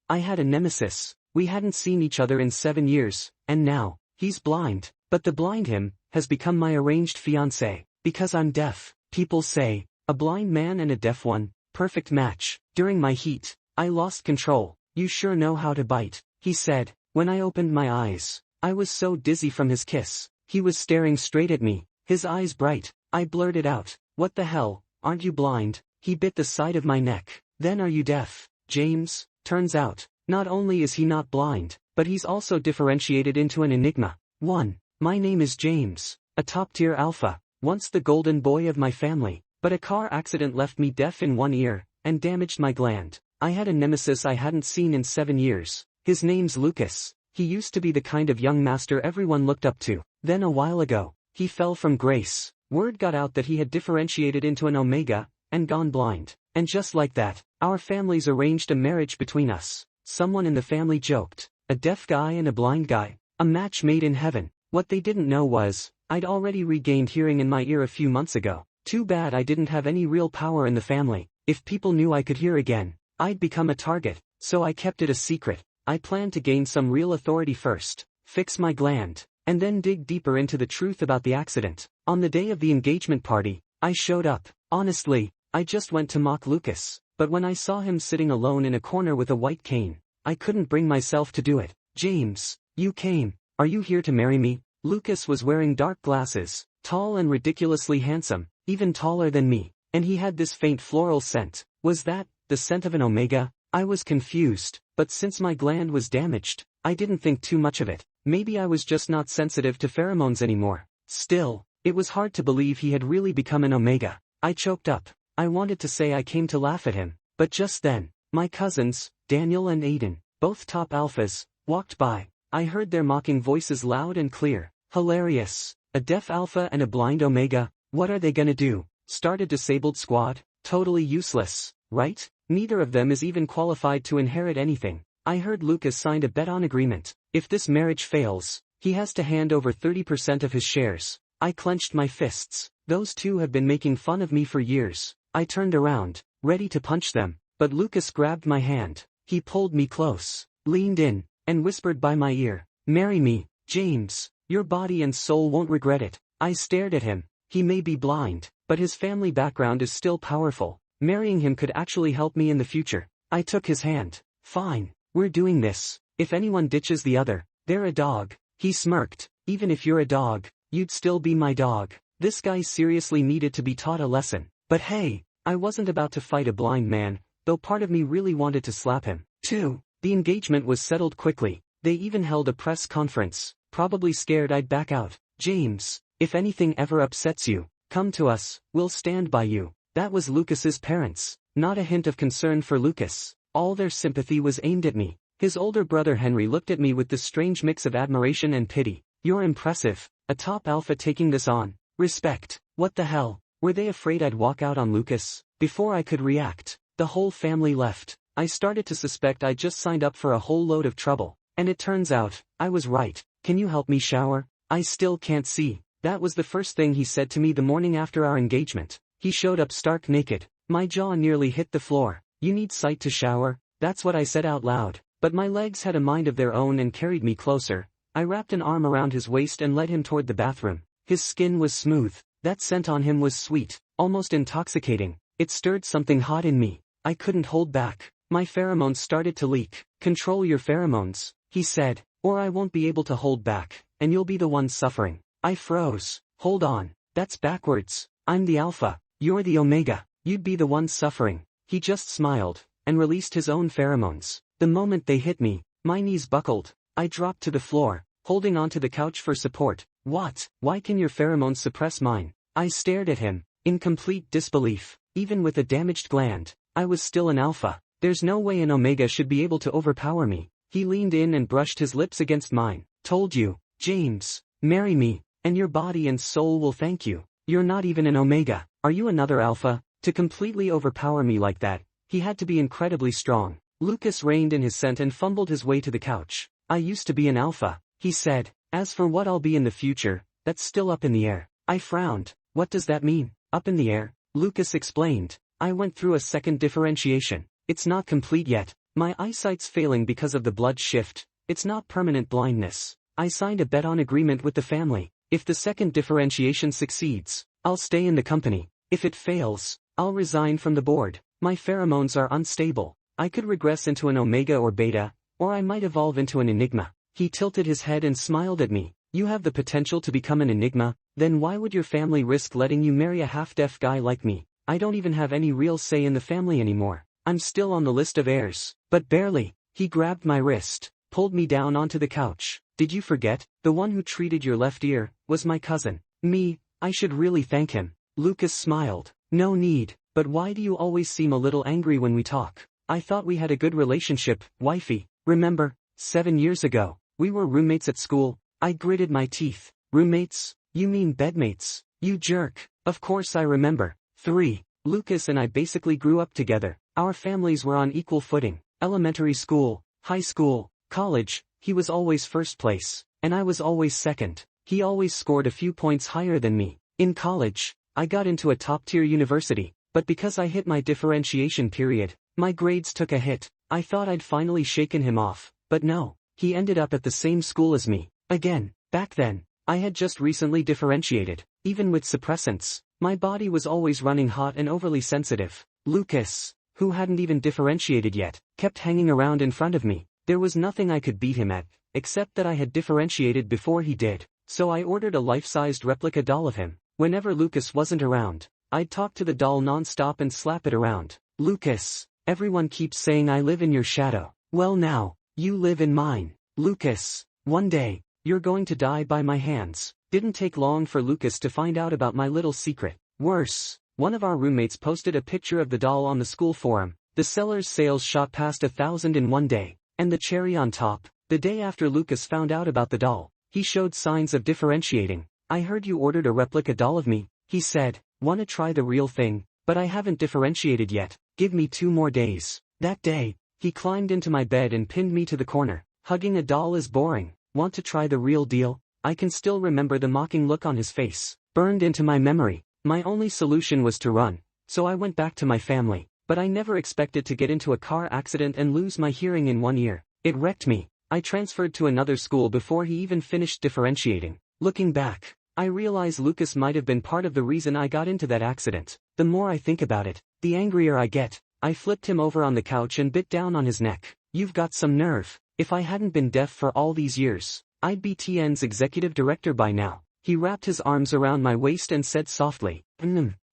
I had a nemesis. We hadn't seen each other in 7 years, and now, he's blind. But the blind him has become my arranged fiancé. Because I'm deaf, people say, a blind man and a deaf one, perfect match. During my heat, I lost control. You sure know how to bite, he said. When I opened my eyes, I was so dizzy from his kiss. He was staring straight at me, his eyes bright. I blurted out, "What the hell, aren't you blind?" He bit the side of my neck. "Then are you deaf, James?" Turns out, not only is he not blind, but he's also differentiated into an enigma. 1. My name is James, a top-tier alpha, once the golden boy of my family, but a car accident left me deaf in one ear, and damaged my gland. I had a nemesis I hadn't seen in 7 years. His name's Lucas. He used to be the kind of young master everyone looked up to. Then a while ago, he fell from grace. Word got out that he had differentiated into an Omega, and gone blind. And just like that, our families arranged a marriage between us. Someone in the family joked, a deaf guy and a blind guy, a match made in heaven. What they didn't know was, I'd already regained hearing in my ear a few months ago. Too bad I didn't have any real power in the family. If people knew I could hear again, I'd become a target, so I kept it a secret. I planned to gain some real authority first, fix my gland, and then dig deeper into the truth about the accident. On the day of the engagement party, I showed up. Honestly, I just went to mock Lucas, but when I saw him sitting alone in a corner with a white cane, I couldn't bring myself to do it. James, you came. Are you here to marry me? Lucas was wearing dark glasses, tall and ridiculously handsome, even taller than me, and he had this faint floral scent. Was that the scent of an Omega? I was confused, but since my gland was damaged, I didn't think too much of it. Maybe I was just not sensitive to pheromones anymore. Still, it was hard to believe he had really become an Omega. I choked up. I wanted to say I came to laugh at him, but just then, my cousins, Daniel and Aiden, both top alphas, walked by. I heard their mocking voices loud and clear. Hilarious. A deaf alpha and a blind Omega, what are they gonna do? Start a disabled squad? Totally useless, right? Neither of them is even qualified to inherit anything. I heard Lucas signed a bet-on agreement. If this marriage fails, he has to hand over 30% of his shares. I clenched my fists. Those two have been making fun of me for years. I turned around, ready to punch them, but Lucas grabbed my hand. He pulled me close, leaned in, and whispered by my ear, "Marry me, James. Your body and soul won't regret it." I stared at him. He may be blind, but his family background is still powerful. Marrying him could actually help me in the future. I took his hand. "Fine, we're doing this. If anyone ditches the other, they're a dog." He smirked. "Even if you're a dog, you'd still be my dog." This guy seriously needed to be taught a lesson. But hey, I wasn't about to fight a blind man, though part of me really wanted to slap him. 2. The engagement was settled quickly. They even held a press conference, probably scared I'd back out. "James, if anything ever upsets you, come to us, we'll stand by you." That was Lucas's parents. Not a hint of concern for Lucas. All their sympathy was aimed at me. His older brother Henry looked at me with this strange mix of admiration and pity. "You're impressive. A top alpha taking this on. Respect." What the hell? Were they afraid I'd walk out on Lucas? Before I could react, the whole family left. I started to suspect I just signed up for a whole load of trouble. And it turns out, I was right. "Can you help me shower? I still can't see." That was the first thing he said to me the morning after our engagement. He showed up stark naked. My jaw nearly hit the floor. "You need sight to shower?" That's what I said out loud. But my legs had a mind of their own and carried me closer. I wrapped an arm around his waist and led him toward the bathroom. His skin was smooth. That scent on him was sweet, almost intoxicating. It stirred something hot in me. I couldn't hold back. My pheromones started to leak. "Control your pheromones," he said, "or I won't be able to hold back, and you'll be the one suffering." I froze. "Hold on, that's backwards. I'm the alpha, you're the Omega. You'd be the one suffering." He just smiled, and released his own pheromones. The moment they hit me, my knees buckled. I dropped to the floor, holding onto the couch for support. "What? Why can your pheromones suppress mine?" I stared at him, in complete disbelief. Even with a damaged gland, I was still an alpha. There's no way an Omega should be able to overpower me. He leaned in and brushed his lips against mine. "Told you, James. Marry me, and your body and soul will thank you. You're not even an Omega. Are you another alpha?" To completely overpower me like that, he had to be incredibly strong. Lucas reined in his scent and fumbled his way to the couch. "I used to be an alpha," he said. "As for what I'll be in the future, that's still up in the air." I frowned. "What does that mean, up in the air?" Lucas explained. "I went through a second differentiation. It's not complete yet, My eyesight's failing because of the blood shift. It's not permanent blindness. I signed a bet-on agreement with the family. If the second differentiation succeeds, I'll stay in the company. If it fails, I'll resign from the board. My pheromones are unstable. I could regress into an Omega or Beta, or I might evolve into an Enigma. He tilted his head and smiled at me. You have the potential to become an Enigma, then why would your family risk letting you marry a half-deaf guy like me? I don't even have any real say in the family anymore. I'm still on the list of heirs, but barely. He grabbed my wrist, pulled me down onto the couch. Did you forget? The one who treated your left ear was my cousin. Me, I should really thank him. Lucas smiled. No need, but why do you always seem a little angry when we talk? I thought we had a good relationship, wifey. Remember, 7 years ago, we were roommates at school. I gritted my teeth. Roommates? You mean bedmates? You jerk. Of course I remember. 3. Lucas and I basically grew up together. Our families were on equal footing. Elementary school, high school, college, he was always first place, and I was always second. He always scored a few points higher than me. In college, I got into a top-tier university, but because I hit my differentiation period, my grades took a hit. I thought I'd finally shaken him off, but no, he ended up at the same school as me. Again, back then, I had just recently differentiated. Even with suppressants, my body was always running hot and overly sensitive. Lucas, who hadn't even differentiated yet, kept hanging around in front of me. There was nothing I could beat him at, except that I had differentiated before he did, so I ordered a life-sized replica doll of him. Whenever Lucas wasn't around, I'd talk to the doll non-stop and slap it around. Lucas, everyone keeps saying I live in your shadow. Well now, you live in mine. Lucas, one day, you're going to die by my hands. Didn't take long for Lucas to find out about my little secret. Worse, one of our roommates posted a picture of the doll on the school forum. The seller's sales shot past 1,000 in one day. And the cherry on top, the day after Lucas found out about the doll, he showed signs of differentiating. I heard you ordered a replica doll of me, he said. Wanna try the real thing, but I haven't differentiated yet. Give me 2 more days. That day, he climbed into my bed and pinned me to the corner. Hugging a doll is boring. Want to try the real deal? I can still remember the mocking look on his face, burned into my memory. My only solution was to run, so I went back to my family. But I never expected to get into a car accident and lose my hearing in 1 year. It wrecked me. I transferred to another school before he even finished differentiating. Looking back, I realize Lucas might have been part of the reason I got into that accident. The more I think about it, the angrier I get. I flipped him over on the couch and bit down on his neck. You've got some nerve. If I hadn't been deaf for all these years, I'd be TN's executive director by now. He wrapped his arms around my waist and said softly,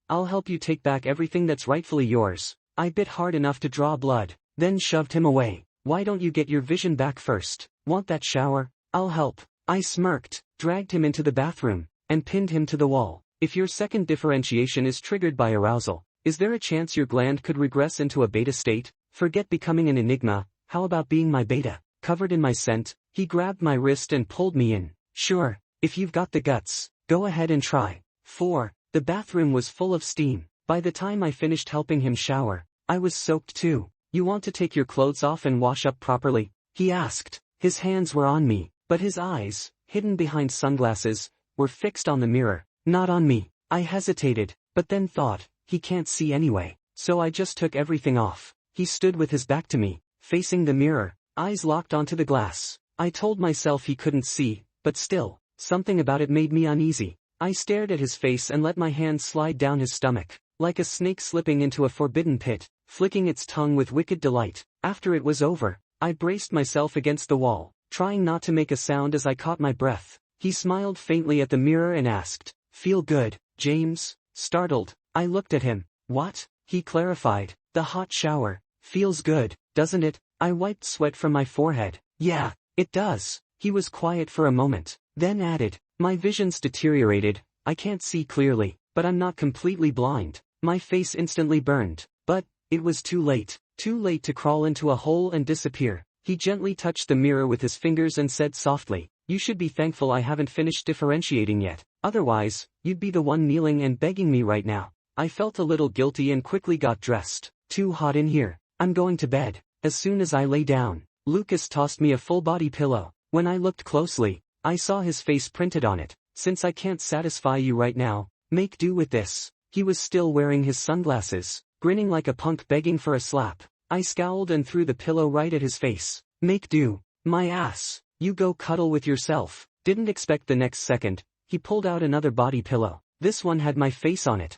I'll help you take back everything that's rightfully yours. I bit hard enough to draw blood, then shoved him away. Why don't you get your vision back first? Want that shower? I'll help. I smirked, dragged him into the bathroom, and pinned him to the wall. If your second differentiation is triggered by arousal, is there a chance your gland could regress into a beta state? Forget becoming an Enigma, how about being my beta? Covered in my scent, he grabbed my wrist and pulled me in. Sure, if you've got the guts, go ahead and try. 4. The bathroom was full of steam. By the time I finished helping him shower, I was soaked too. You want to take your clothes off and wash up properly? He asked. His hands were on me, but his eyes, hidden behind sunglasses, were fixed on the mirror, not on me. I hesitated, but then thought, he can't see anyway, so I just took everything off. He stood with his back to me, facing the mirror, eyes locked onto the glass. I told myself he couldn't see, but still, something about it made me uneasy. I stared at his face and let my hand slide down his stomach, like a snake slipping into a forbidden pit, flicking its tongue with wicked delight. After it was over, I braced myself against the wall, trying not to make a sound as I caught my breath. He smiled faintly at the mirror and asked, "Feel good, James?" Startled, I looked at him. "What?" He clarified. "The hot shower. Feels good, doesn't it?" I wiped sweat from my forehead. "Yeah, it does." He was quiet for a moment, then added, "My vision's deteriorated, I can't see clearly, but I'm not completely blind." My face instantly burned, but it was too late to crawl into a hole and disappear. He gently touched the mirror with his fingers and said softly, "You should be thankful I haven't finished differentiating yet, otherwise, you'd be the one kneeling and begging me right now." I felt a little guilty and quickly got dressed. "Too hot in here. I'm going to bed." As soon as I lay down, Lucas tossed me a full-body pillow. When I looked closely, I saw his face printed on it. "Since I can't satisfy you right now, make do with this." He was still wearing his sunglasses, grinning like a punk begging for a slap. I scowled and threw the pillow right at his face. Make do. My ass. You go cuddle with yourself. Didn't expect the next second, he pulled out another body pillow. This one had my face on it.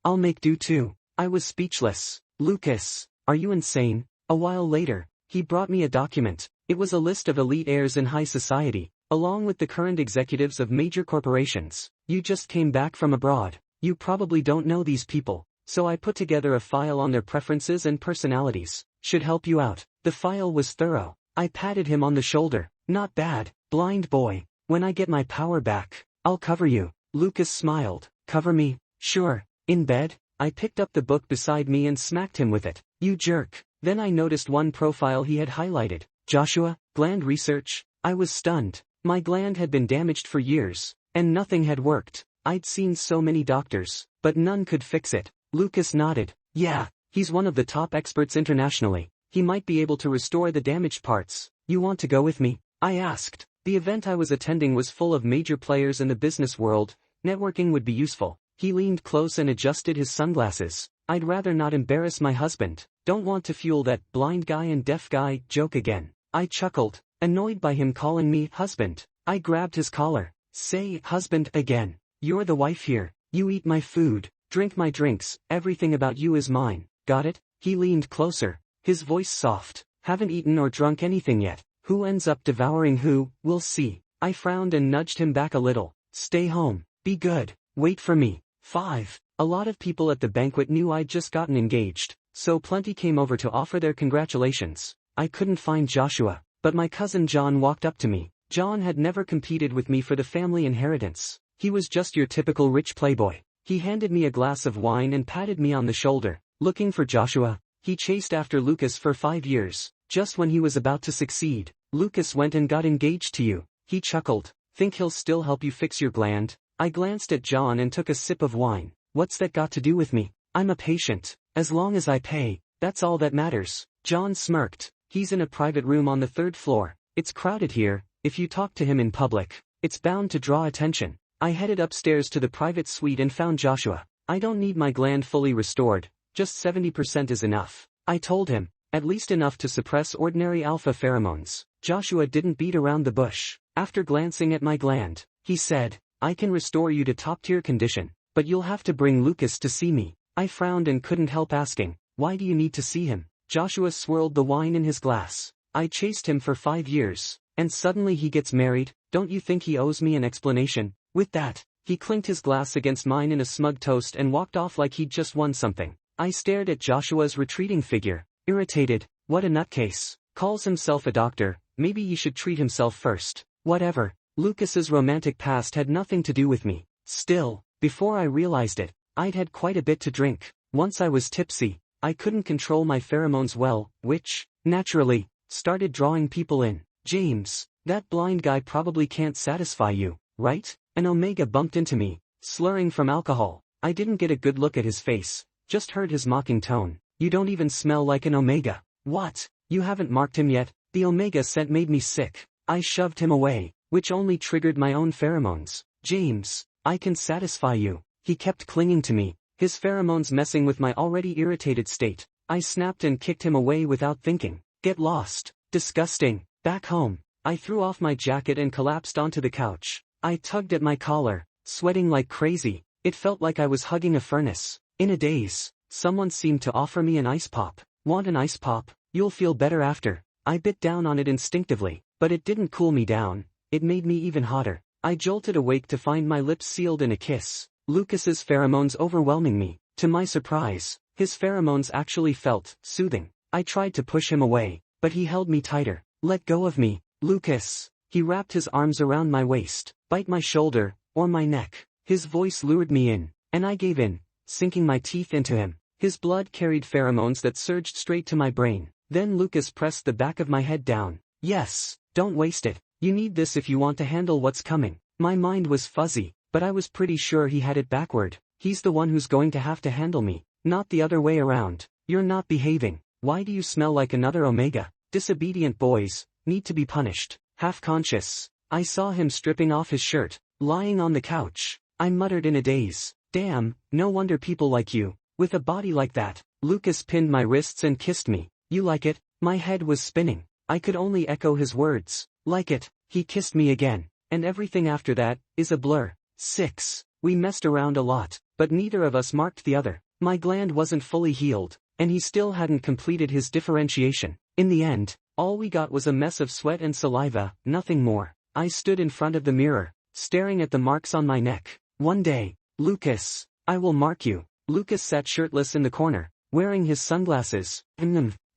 I'll make do too. I was speechless. Lucas, are you insane? A while later, he brought me a document. It was a list of elite heirs in high society, along with the current executives of major corporations. You just came back from abroad. You probably don't know these people, so I put together a file on their preferences and personalities. Should help you out. The file was thorough. I patted him on the shoulder. Not bad, blind boy. When I get my power back, I'll cover you. Lucas smiled. Cover me? Sure. In bed? I picked up the book beside me and smacked him with it. You jerk. Then I noticed one profile he had highlighted. Joshua, gland research. I was stunned. My gland had been damaged for years, and nothing had worked. I'd seen so many doctors, but none could fix it. Lucas nodded. Yeah, he's one of the top experts internationally. He might be able to restore the damaged parts. You want to go with me? I asked. The event I was attending was full of major players in the business world. Networking would be useful. He leaned close and adjusted his sunglasses. I'd rather not embarrass my husband. Don't want to fuel that blind guy and deaf guy joke again. I chuckled, annoyed by him calling me husband. I grabbed his collar. Say husband again. You're the wife here. You eat my food, drink my drinks, everything about you is mine. Got it? He leaned closer, his voice soft. Haven't eaten or drunk anything yet. Who ends up devouring who, we'll see. I frowned and nudged him back a little. Stay home. Be good. Wait for me. 5. A lot of people at the banquet knew I'd just gotten engaged, so plenty came over to offer their congratulations. I couldn't find Joshua, but my cousin John walked up to me. John had never competed with me for the family inheritance. He was just your typical rich playboy. He handed me a glass of wine and patted me on the shoulder. Looking for Joshua? He chased after Lucas for 5 years. Just when he was about to succeed, Lucas went and got engaged to you. He chuckled. Think he'll still help you fix your gland? I glanced at John and took a sip of wine. What's that got to do with me? I'm a patient. As long as I pay, that's all that matters. John smirked. He's in a private room on the 3rd floor. It's crowded here. If you talk to him in public, it's bound to draw attention. I headed upstairs to the private suite and found Joshua. I don't need my gland fully restored, just 70% is enough. I told him, at least enough to suppress ordinary alpha pheromones. Joshua didn't beat around the bush. After glancing at my gland, he said, I can restore you to top-tier condition, but you'll have to bring Lucas to see me. I frowned and couldn't help asking, why do you need to see him? Joshua swirled the wine in his glass. I chased him for 5 years, and suddenly he gets married. Don't you think he owes me an explanation? With that, he clinked his glass against mine in a smug toast and walked off like he'd just won something. I stared at Joshua's retreating figure, irritated. What a nutcase. Calls himself a doctor, maybe he should treat himself first. Whatever. Lucas's romantic past had nothing to do with me. Still, before I realized it, I'd had quite a bit to drink. Once I was tipsy, I couldn't control my pheromones well, which, naturally, started drawing people in. James, that blind guy probably can't satisfy you, right? An Omega bumped into me, slurring from alcohol. I didn't get a good look at his face, just heard his mocking tone. You don't even smell like an Omega. What? You haven't marked him yet? The Omega scent made me sick. I shoved him away, which only triggered my own pheromones. James, I can satisfy you. He kept clinging to me, his pheromones messing with my already irritated state. I snapped and kicked him away without thinking. Get lost. Disgusting. Back home, I threw off my jacket and collapsed onto the couch. I tugged at my collar, sweating like crazy. It felt like I was hugging a furnace. In a daze, someone seemed to offer me an ice pop. Want an ice pop? You'll feel better after. I bit down on it instinctively, but it didn't cool me down. It made me even hotter. I jolted awake to find my lips sealed in a kiss. Lucas's pheromones overwhelming me. To my surprise, his pheromones actually felt soothing. I tried to push him away, but he held me tighter. Let go of me, Lucas. He wrapped his arms around my waist. Bite my shoulder, or my neck. His voice lured me in, and I gave in, sinking my teeth into him. His blood carried pheromones that surged straight to my brain. Then Lucas pressed the back of my head down. Yes, don't waste it. You need this if you want to handle what's coming. My mind was fuzzy, but I was pretty sure he had it backward. He's the one who's going to have to handle me, not the other way around. You're not behaving. Why do you smell like another Omega? Disobedient boys need to be punished. Half conscious, I saw him stripping off his shirt, lying on the couch. I muttered in a daze. Damn, no wonder people like you. With a body like that, Lucas pinned my wrists and kissed me. You like it? My head was spinning. I could only echo his words. Like it. He kissed me again. And everything after that is a blur. 6. We messed around a lot, but neither of us marked the other. My gland wasn't fully healed, and he still hadn't completed his differentiation. In the end, all we got was a mess of sweat and saliva, nothing more. I stood in front of the mirror, staring at the marks on my neck. One day, Lucas, I will mark you. Lucas sat shirtless in the corner, wearing his sunglasses.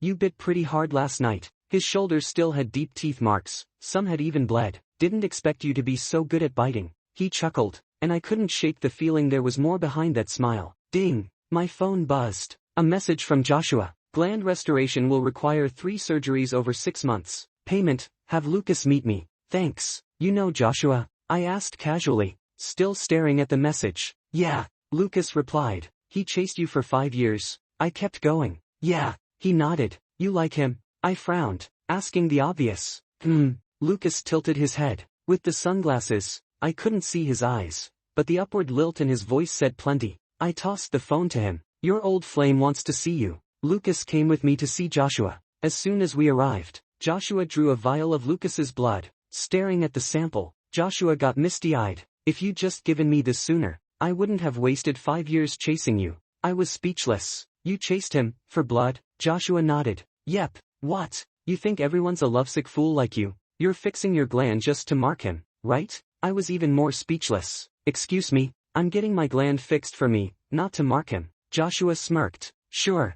You bit pretty hard last night. His shoulders still had deep teeth marks, some had even bled. Didn't expect you to be so good at biting. He chuckled, and I couldn't shake the feeling there was more behind that smile. Ding! My phone buzzed. A message from Joshua. Gland restoration will require 3 surgeries over 6 months. Payment, have Lucas meet me. Thanks. You know Joshua? I asked casually, still staring at the message. Yeah, Lucas replied. He chased you for 5 years. I kept going. Yeah, he nodded. You like him? I frowned, asking the obvious. Lucas tilted his head. With the sunglasses, I couldn't see his eyes, but the upward lilt in his voice said plenty. I tossed the phone to him. Your old flame wants to see you. Lucas came with me to see Joshua. As soon as we arrived, Joshua drew a vial of Lucas's blood. Staring at the sample, Joshua got misty-eyed. If you'd just given me this sooner, I wouldn't have wasted 5 years chasing you. I was speechless. You chased him, for blood? Joshua nodded. Yep. What? You think everyone's a lovesick fool like you? You're fixing your gland just to mark him, right? I was even more speechless. Excuse me, I'm getting my gland fixed for me, not to mark him. Joshua smirked. Sure,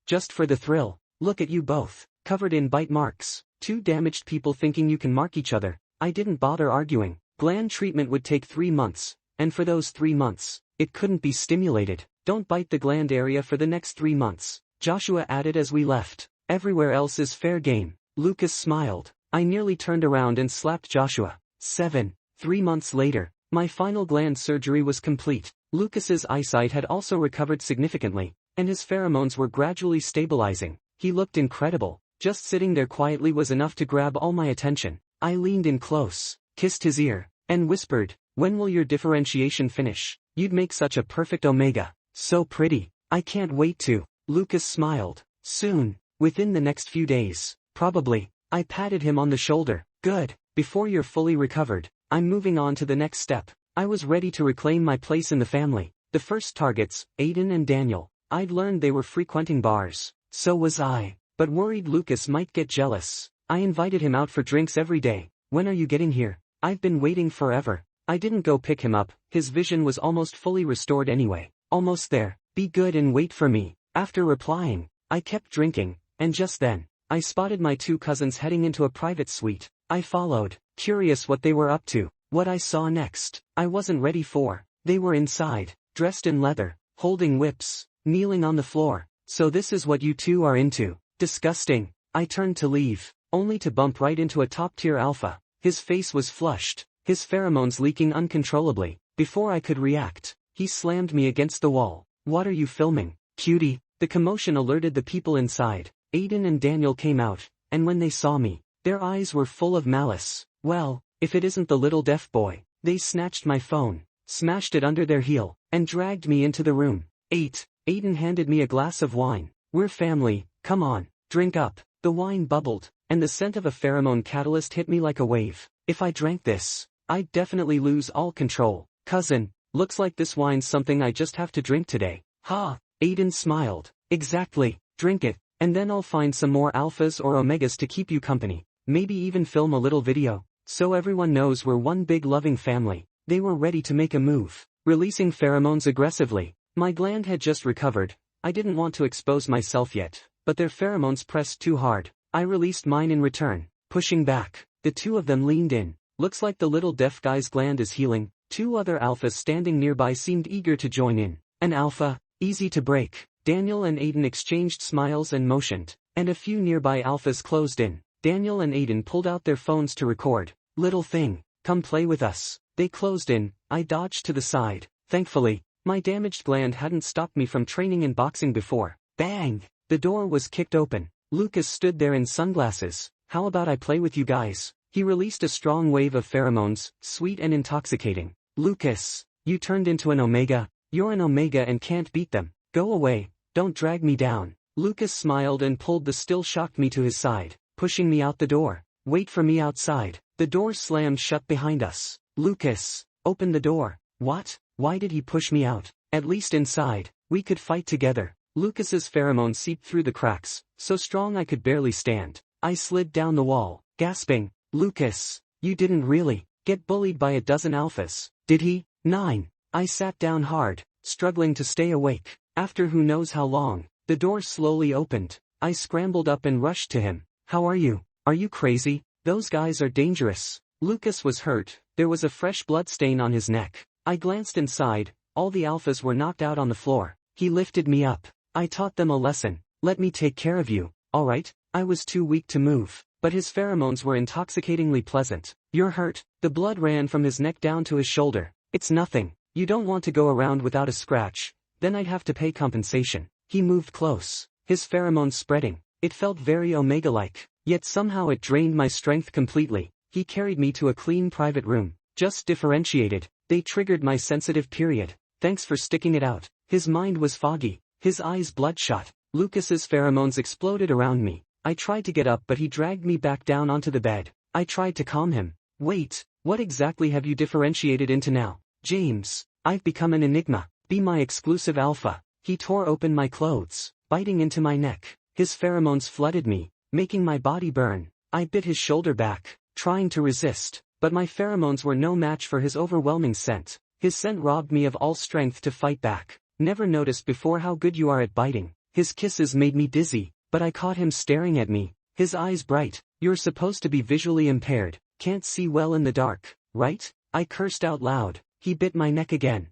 just for the thrill. Look at you both, covered in bite marks. 2 damaged people thinking you can mark each other. I didn't bother arguing. Gland treatment would take 3 months, and for those 3 months, it couldn't be stimulated. Don't bite the gland area for the next 3 months, Joshua added as we left. Everywhere else is fair game. Lucas smiled. I nearly turned around and slapped Joshua. 7. 3 months later, my final gland surgery was complete. Lucas's eyesight had also recovered significantly, and his pheromones were gradually stabilizing. He looked incredible. Just sitting there quietly was enough to grab all my attention. I leaned in close, kissed his ear, and whispered, when will your differentiation finish? You'd make such a perfect Omega. So pretty. I can't wait to. Lucas smiled. Soon. Within the next few days. Probably. I patted him on the shoulder. Good. Before you're fully recovered, I'm moving on to the next step. I was ready to reclaim my place in the family. The first targets, Aiden and Daniel. I'd learned they were frequenting bars. So was I. But worried Lucas might get jealous. I invited him out for drinks every day. When are you getting here? I've been waiting forever. I didn't go pick him up. His vision was almost fully restored anyway. Almost there. Be good and wait for me. After replying, I kept drinking, and just then, I spotted my 2 cousins heading into a private suite. I followed, curious what they were up to. What I saw next, I wasn't ready for. They were inside, dressed in leather, holding whips, kneeling on the floor. So this is what you 2 are into. Disgusting. I turned to leave, only to bump right into a top-tier alpha. His face was flushed, his pheromones leaking uncontrollably. Before I could react, he slammed me against the wall. What are you filming, cutie? The commotion alerted the people inside. Aiden and Daniel came out, and when they saw me, their eyes were full of malice. Well, if it isn't the little deaf boy. They snatched my phone, smashed it under their heel, and dragged me into the room. 8. Aiden handed me a glass of wine. We're family, come on, drink up. The wine bubbled, and the scent of a pheromone catalyst hit me like a wave. If I drank this, I'd definitely lose all control. Cousin, looks like this wine's something I just have to drink today. Ha! Aiden smiled. Exactly, drink it, and then I'll find some more alphas or omegas to keep you company. Maybe even film a little video, so everyone knows we're one big loving family. They were ready to make a move, releasing pheromones aggressively. My gland had just recovered. I didn't want to expose myself yet, but their pheromones pressed too hard. I released mine in return, pushing back. The 2 of them leaned in. Looks like the little deaf guy's gland is healing. 2 other alphas standing nearby seemed eager to join in. An alpha, easy to break. Daniel and Aiden exchanged smiles and motioned, and a few nearby alphas closed in. Daniel and Aiden pulled out their phones to record. Little thing, come play with us. They closed in. I dodged to the side. Thankfully, my damaged gland hadn't stopped me from training in boxing before. Bang! The door was kicked open. Lucas stood there in sunglasses. How about I play with you guys? He released a strong wave of pheromones, sweet and intoxicating. Lucas, you turned into an Omega. You're an Omega and can't beat them. Go away. don't drag me down. Lucas smiled and pulled the still shocked me to his side, pushing me out the door. Wait for me outside. The door slammed shut behind us. Lucas, open the door. What? Why did he push me out? At least inside, we could fight together. Lucas's pheromone seeped through the cracks, so strong I could barely stand. I slid down the wall, gasping, Lucas, you didn't really get bullied by a dozen alphas, did he? 9. I sat down hard, struggling to stay awake. After who knows how long, the door slowly opened. I scrambled up and rushed to him. How are you? Are you crazy? Those guys are dangerous. Lucas was hurt, there was a fresh blood stain on his neck. I glanced inside, all the alphas were knocked out on the floor. He lifted me up. I taught them a lesson. Let me take care of you, alright? I was too weak to move, but his pheromones were intoxicatingly pleasant. You're hurt? The blood ran from his neck down to his shoulder. It's nothing. You don't want to go around without a scratch, then I'd have to pay compensation. He moved close, his pheromones spreading. It felt very Omega-like, yet somehow it drained my strength completely. He carried me to a clean private room. Just differentiated. They triggered my sensitive period. Thanks for sticking it out. His mind was foggy, his eyes bloodshot. Lucas's pheromones exploded around me. I tried to get up but he dragged me back down onto the bed. I tried to calm him. Wait, what exactly have you differentiated into now? James, I've become an Enigma. Be my exclusive alpha. He tore open my clothes, biting into my neck. His pheromones flooded me, making my body burn. I bit his shoulder back, trying to resist, but my pheromones were no match for his overwhelming scent. His scent robbed me of all strength to fight back. Never noticed before how good you are at biting. His kisses made me dizzy, but I caught him staring at me, his eyes bright. You're supposed to be visually impaired, can't see well in the dark, right? I cursed out loud. He bit my neck again.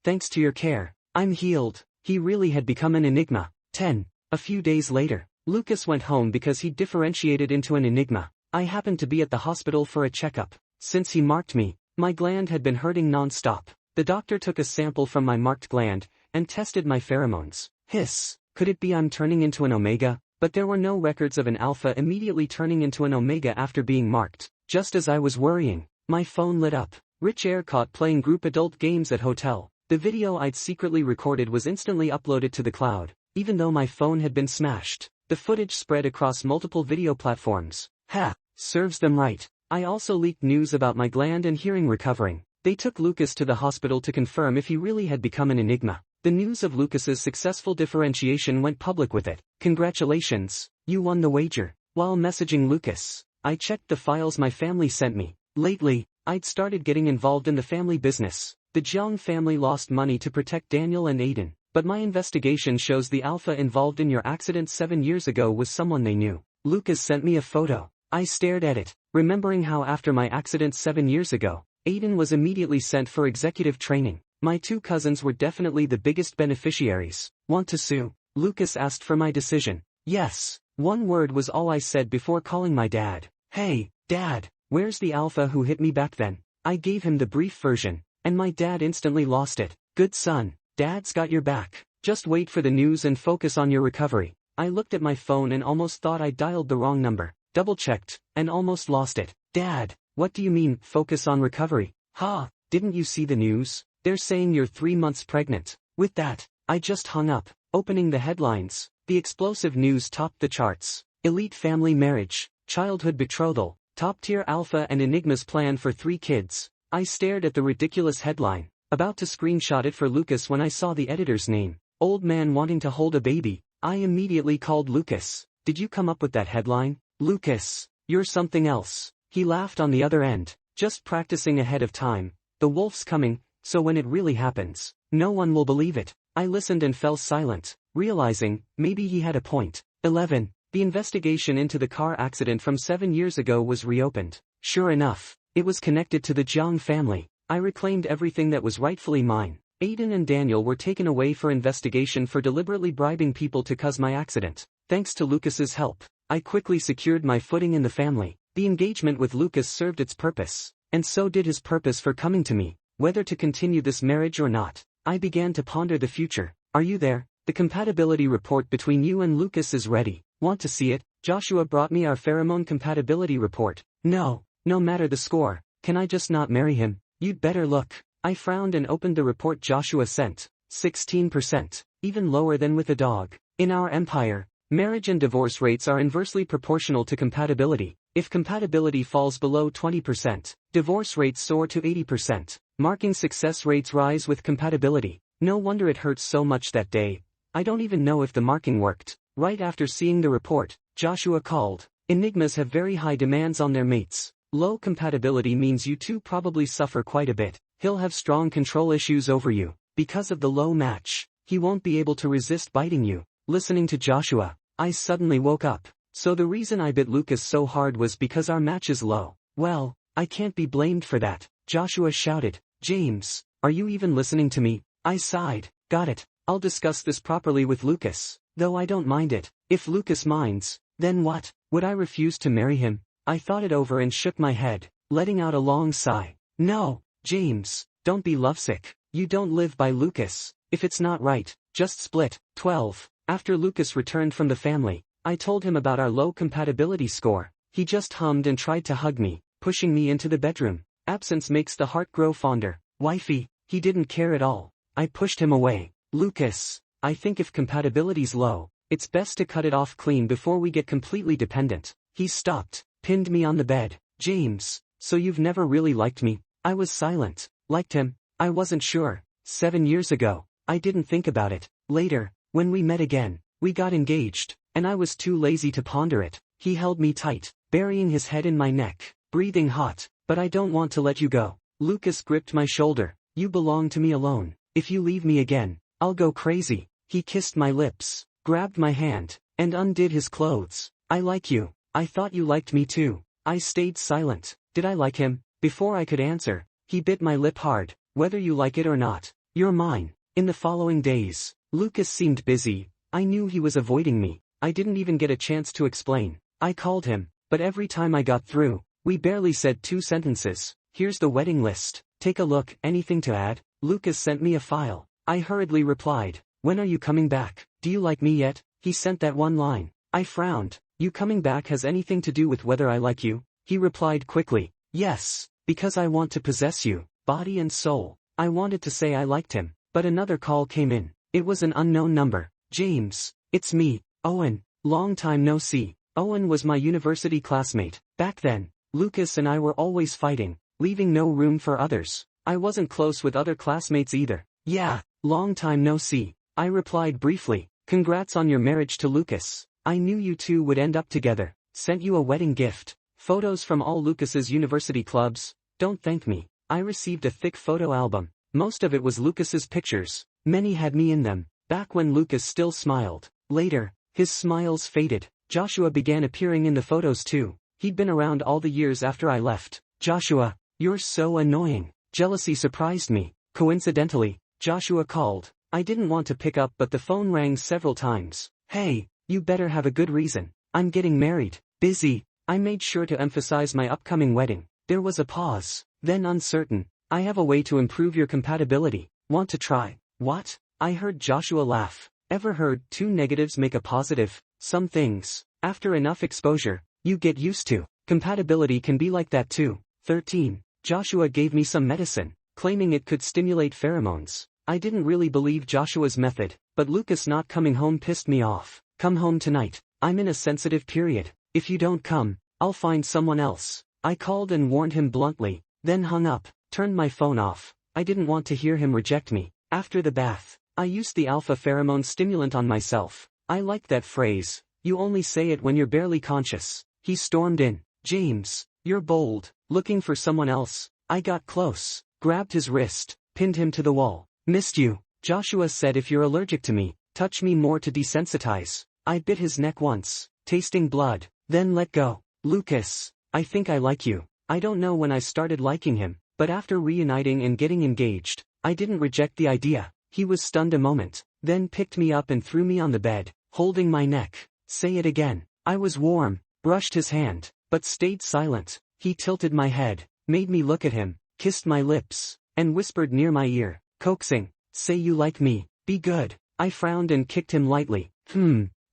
Thanks to your care, I'm healed. He really had become an Enigma. 10. A few days later, Lucas went home because he differentiated into an Enigma. I happened to be at the hospital for a checkup. Since he marked me, my gland had been hurting non-stop. The doctor took a sample from my marked gland, and tested my pheromones. Hiss, could it be I'm turning into an Omega? But there were no records of an alpha immediately turning into an Omega after being marked. Just as I was worrying, my phone lit up. Rich Air caught playing group adult games at hotel. The video I'd secretly recorded was instantly uploaded to the cloud, even though my phone had been smashed. The footage spread across multiple video platforms. Ha, serves them right. I also leaked news about my gland and hearing recovering. They took Lucas to the hospital to confirm if he really had become an Enigma. The news of Lucas's successful differentiation went public with it. Congratulations, you won the wager. While messaging Lucas, I checked the files my family sent me. Lately, I'd started getting involved in the family business. The Jiang family lost money to protect Daniel and Aiden, but my investigation shows the alpha involved in your accident 7 years ago was someone they knew. Lucas sent me a photo. I stared at it, remembering how after my accident 7 years ago, Aiden was immediately sent for executive training. My 2 cousins were definitely the biggest beneficiaries. Want to sue? Lucas asked for my decision. Yes. One word was all I said before calling my dad. Hey, Dad, where's the alpha who hit me back then? I gave him the brief version, and my dad instantly lost it. Good son, Dad's got your back. Just wait for the news and focus on your recovery. I looked at my phone and almost thought I dialed the wrong number. Double-checked, and almost lost it. Dad, what do you mean, focus on recovery? Ha, didn't you see the news? They're saying you're 3 months pregnant. With that, I just hung up, opening the headlines. The explosive news topped the charts. Elite family marriage, childhood betrothal, top-tier alpha and Enigma's plan for 3 kids. I stared at the ridiculous headline, about to screenshot it for Lucas when I saw the editor's name. Old man wanting to hold a baby. I immediately called Lucas. Did you come up with that headline? Lucas, you're something else. He laughed on the other end. Just practicing ahead of time. The wolf's coming, so when it really happens, no one will believe it. I listened and fell silent, realizing, maybe he had a point. 11. The investigation into the car accident from 7 years ago was reopened. Sure enough, it was connected to the Jiang family. I reclaimed everything that was rightfully mine. Aiden and Daniel were taken away for investigation for deliberately bribing people to cause my accident. Thanks to Lucas's help, I quickly secured my footing in the family. The engagement with Lucas served its purpose, and so did his purpose for coming to me. Whether to continue this marriage or not, I began to ponder the future. Are you there? The compatibility report between you and Lucas is ready. Want to see it? Joshua brought me our pheromone compatibility report. No matter the score, can I just not marry him? You'd better look. I frowned and opened the report Joshua sent. 16%. even lower than with a dog. In our empire, marriage and divorce rates are inversely proportional to compatibility. If compatibility falls below 20%, divorce rates soar to 80%, marking success rates rise with compatibility. No wonder it hurts so much that day. I don't even know if the marking worked. Right after seeing the report, Joshua called. Enigmas have very high demands on their mates. Low compatibility means you two probably suffer quite a bit. He'll have strong control issues over you. Because of the low match, he won't be able to resist biting you. Listening to Joshua, I suddenly woke up. So the reason I bit Lucas so hard was because our match is low. Well, I can't be blamed for that. Joshua shouted. James, are you even listening to me? I sighed. Got it. I'll discuss this properly with Lucas, though I don't mind it. If Lucas minds, then what? Would I refuse to marry him? I thought it over and shook my head, letting out a long sigh. No, James, don't be lovesick. You don't live by Lucas. If it's not right, just split. 12. After Lucas returned from the family, I told him about our low compatibility score. He just hummed and tried to hug me, pushing me into the bedroom. Absence makes the heart grow fonder. Wifey, he didn't care at all. I pushed him away. Lucas, I think if compatibility's low, it's best to cut it off clean before we get completely dependent. He stopped, pinned me on the bed. James, so you've never really liked me? I was silent. Liked him? I wasn't sure. 7 years ago, I didn't think about it. Later, when we met again, we got engaged, and I was too lazy to ponder it. He held me tight, burying his head in my neck, breathing hot. But I don't want to let you go. Lucas gripped my shoulder. You belong to me alone. If you leave me again, I'll go crazy. He kissed my lips, grabbed my hand, and undid his clothes. I like you. I thought you liked me too. I stayed silent. Did I like him? Before I could answer, he bit my lip hard. Whether you like it or not, you're mine. In the following days, Lucas seemed busy. I knew he was avoiding me. I didn't even get a chance to explain. I called him, but every time I got through, we barely said 2 sentences. Here's the wedding list. Take a look. Anything to add? Lucas sent me a file. I hurriedly replied. When are you coming back? Do you like me yet? He sent that one line. I frowned. You coming back has anything to do with whether I like you? He replied quickly. Yes, because I want to possess you, body and soul. I wanted to say I liked him, but another call came in. It was an unknown number. James, it's me, Owen. Long time no see. Owen was my university classmate. Back then, Lucas and I were always fighting, leaving no room for others. I wasn't close with other classmates either. Yeah, long time no see. I replied briefly. Congrats on your marriage to Lucas. I knew you two would end up together. Sent you a wedding gift. Photos from all Lucas's university clubs. Don't thank me. I received a thick photo album. Most of it was Lucas's pictures. Many had me in them. Back when Lucas still smiled. Later, his smiles faded. Joshua began appearing in the photos too. He'd been around all the years after I left. Joshua, you're so annoying. Jealousy surprised me. Coincidentally, Joshua called. I didn't want to pick up but the phone rang several times. Hey, you better have a good reason. I'm getting married. Busy. I made sure to emphasize my upcoming wedding. There was a pause. Then uncertain. I have a way to improve your compatibility. Want to try? What? I heard Joshua laugh. Ever heard 2 negatives make a positive? Some things, after enough exposure, you get used to. Compatibility can be like that too. 13. Joshua gave me some medicine, claiming it could stimulate pheromones. I didn't really believe Joshua's method, but Lucas not coming home pissed me off. Come home tonight. I'm in a sensitive period. If you don't come, I'll find someone else. I called and warned him bluntly, then hung up, turned my phone off. I didn't want to hear him reject me. After the bath, I used the alpha pheromone stimulant on myself. I liked that phrase. You only say it when you're barely conscious. He stormed in. James, you're bold. Looking for someone else. I got close, grabbed his wrist, pinned him to the wall. Missed you. Joshua said if you're allergic to me, touch me more to desensitize. I bit his neck once, tasting blood, then let go. Lucas, I think I like you. I don't know when I started liking him, but after reuniting and getting engaged, I didn't reject the idea. He was stunned a moment, then picked me up and threw me on the bed, holding my neck. Say it again. I was warm, brushed his hand, but stayed silent. He tilted my head, made me look at him, kissed my lips, and whispered near my ear, coaxing, say you like me, be good. I frowned and kicked him lightly.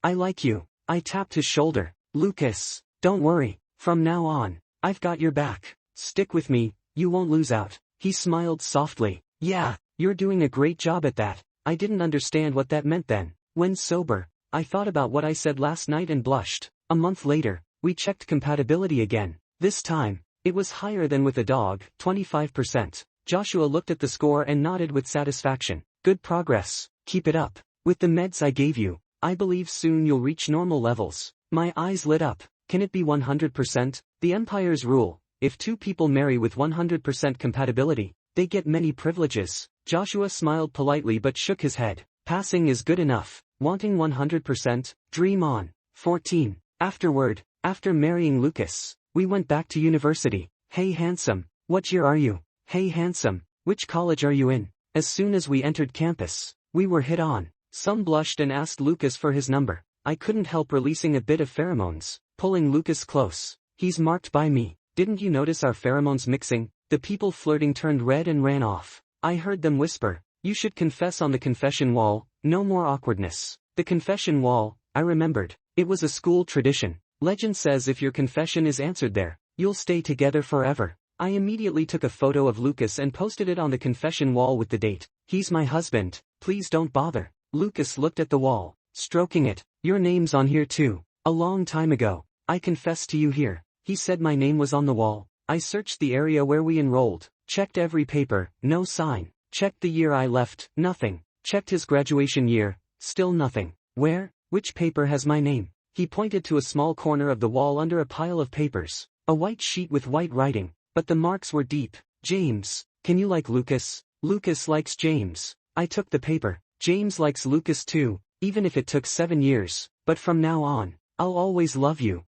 I like you. I tapped his shoulder. Lucas, don't worry. From now on, I've got your back. Stick with me, you won't lose out. He smiled softly. Yeah, you're doing a great job at that. I didn't understand what that meant then. When sober, I thought about what I said last night and blushed. A month later, we checked compatibility again. This time, it was higher than with a dog, 25%. Joshua looked at the score and nodded with satisfaction. Good progress, keep it up. With the meds I gave you, I believe soon you'll reach normal levels. My eyes lit up. Can it be 100%? The Empire's rule, if two people marry with 100% compatibility, they get many privileges. Joshua smiled politely but shook his head. Passing is good enough. Wanting 100%? Dream on. 14. Afterward, after marrying Lucas, we went back to university. Hey handsome, what year are you? Hey handsome, which college are you in? As soon as we entered campus, we were hit on. Some blushed and asked Lucas for his number. I couldn't help releasing a bit of pheromones, pulling Lucas close. He's marked by me. Didn't you notice our pheromones mixing? The people flirting turned red and ran off. I heard them whisper, you should confess on the confession wall, no more awkwardness. The confession wall, I remembered. It was a school tradition. Legend says if your confession is answered there, you'll stay together forever. I immediately took a photo of Lucas and posted it on the confession wall with the date. He's my husband, please don't bother. Lucas looked at the wall, stroking it. Your name's on here too. A long time ago, I confessed to you here. He said my name was on the wall. I searched the area where we enrolled, checked every paper, no sign. Checked the year I left, nothing. Checked his graduation year, still nothing. Where? Which paper has my name? He pointed to a small corner of the wall under a pile of papers. A white sheet with white writing, but the marks were deep. James, can you like Lucas? Lucas likes James. I took the paper. James likes Lucas too, even if it took 7 years. But from now on, I'll always love you.